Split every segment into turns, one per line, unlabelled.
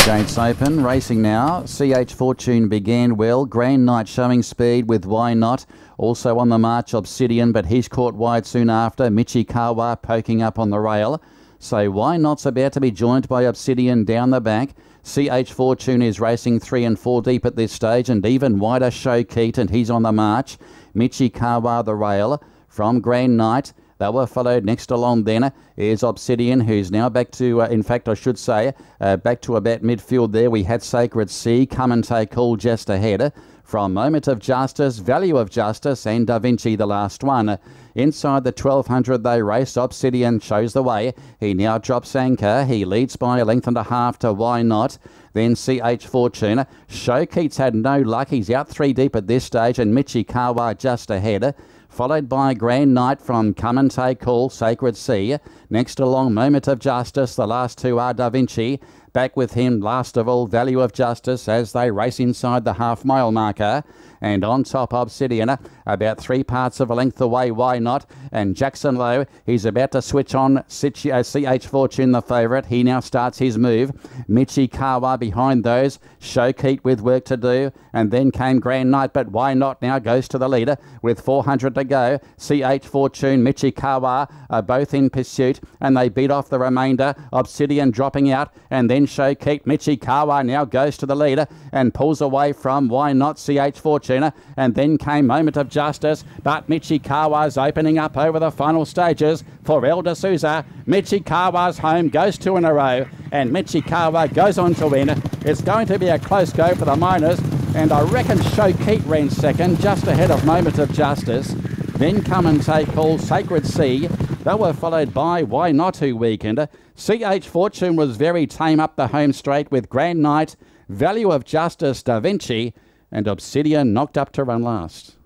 Gates open, racing now. CH Fortune began well. Grand Knight showing speed with Why Not. Also on the march, Obsidian, but he's caught wide soon after. Michikawa poking up on the rail. So Why Not's about to be joined by Obsidian down the back. CH Fortune is racing 3 and 4 deep at this stage, and even wider Showkeet, and he's on the march. Michikawa the rail from Grand Knight. They were followed next along then is Obsidian, who's now back to, in fact, I should say, back to about midfield there. We had Sacred Sea, Come and Take All just ahead. From Moment of Justice, Value of Justice, and Da Vinci, the last one. Inside the 1200 they race. Obsidian shows the way. He now drops anchor. He leads by a length and a half to Why Not. Then CH Fortune. Showkeet's had no luck. He's out 3 deep at this stage, and Michikawa just ahead. Followed by Grand Knight from Come and Take All, Sacred Sea. Next along, Moment of Justice. The last two are Da Vinci. Back with him, last of all, Value of Justice as they race inside the half-mile marker. And on top, Obsidian, about 3 parts of a length away, Why Not? And Jackson Lowe, he's about to switch on CH Fortune, the favourite. He now starts his move. Michikawa behind those. Showkeet with work to do. And then came Grand Knight, but Why Not now goes to the leader with 400 to go. CH Fortune, Michikawa are both in pursuit, and they beat off the remainder. Obsidian dropping out, and then Showkeet. Michikawa now goes to the leader and pulls away from Why Not? CH Fortune. And then came Moment of Justice, but Michikawa's opening up over the final stages for El D'Souza. Michikawa's home, goes 2 in a row, and Michikawa goes on to win. It's going to be a close go for the Miners, and I reckon Showkeet ran second, just ahead of Moment of Justice. Then Come and Take All, Sacred Sea. They were followed by Why Not, who weakened. CH Fortune was very tame up the home straight with Grand Knight, Value of Justice, Da Vinci, and Obsidian knocked up to run last.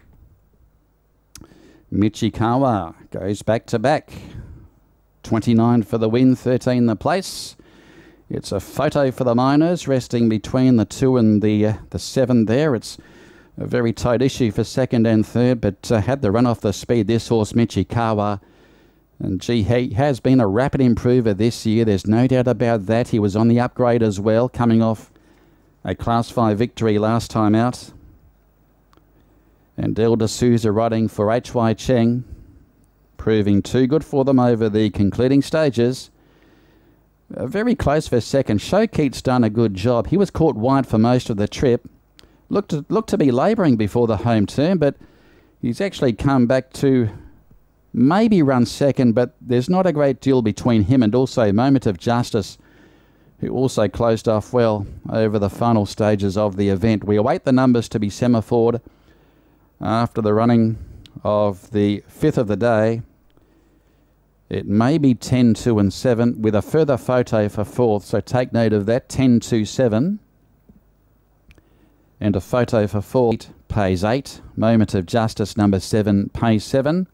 Michikawa goes back to back. 29 for the win, 13 the place. It's a photo for the Miners, resting between the 2 and the 7 there. It's a very tight issue for second and third, but had the run off the speed, this horse, Michikawa. And gee, he has been a rapid improver this year. There's no doubt about that. He was on the upgrade as well, coming off a Class 5 victory last time out. And El D'Souza riding for H.Y. Cheng, proving too good for them over the concluding stages. Very close for second. Showkeet's done a good job. He was caught wide for most of the trip. Looked to be labouring before the home turn, but he's actually come back to maybe run second, but there's not a great deal between him and also Moment of Justice, who also closed off well over the final stages of the event. We await the numbers to be semaphored after the running of the 5th of the day. It may be 10, 2 and 7 with a further photo for 4th, so take note of that. 10, 2, 7. And a photo for 4th pays 8. Moment of Justice number 7 pays 7.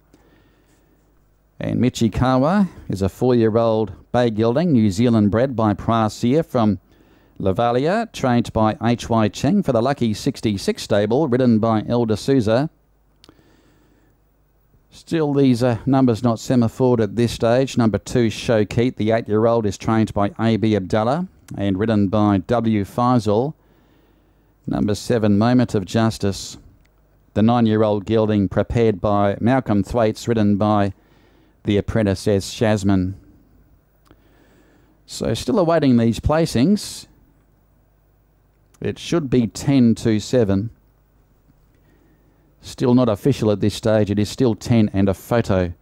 And Michikawa is a 4-year-old bay gelding, New Zealand bred by Prasia from Lavalia, trained by H.Y. Cheng for the Lucky 66 stable, ridden by El D'Souza. Still, these numbers not semaphored at this stage. Number 2, Showkeet, the 8-year-old, is trained by A.B. Abdallah and ridden by W. Faisal. Number 7, Moment of Justice, the 9-year-old gelding, prepared by Malcolm Thwaites, ridden by the apprentice as Shazman. So still awaiting these placings. It should be 10 to 7. Still not official at this stage. It is still 10 and a photo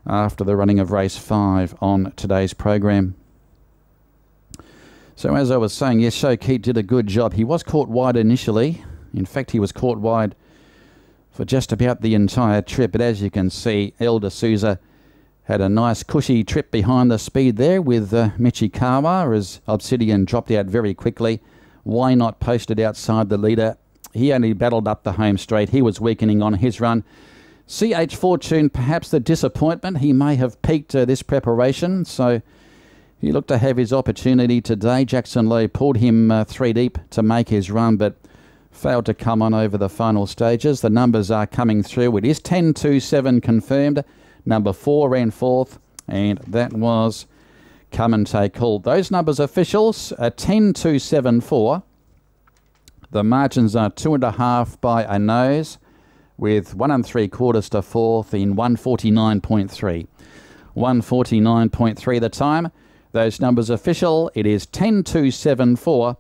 after the running of race 5 on today's program. So as I was saying, yes, Showkeet did a good job. He was caught wide initially. In fact, he was caught wide for just about the entire trip. But as you can see, El D'Souza had a nice cushy trip behind the speed there with Michikawa as Obsidian dropped out very quickly. Why Not posted outside the leader. He only battled up the home straight. He was weakening on his run. CH Fortune, perhaps the disappointment. He may have peaked this preparation, so he looked to have his opportunity today. Jackson Lowe pulled him 3 deep to make his run, but failed to come on over the final stages. The numbers are coming through. It is 10 to 7 confirmed. Number 4 ran 4th, and that was come and take hold. Those numbers officials are 10-2-7-4. The margins are 2.5 by a nose, with 1 3/4 to fourth in 149.3. 149.3 the time. Those numbers official. It is 10-2-7-4.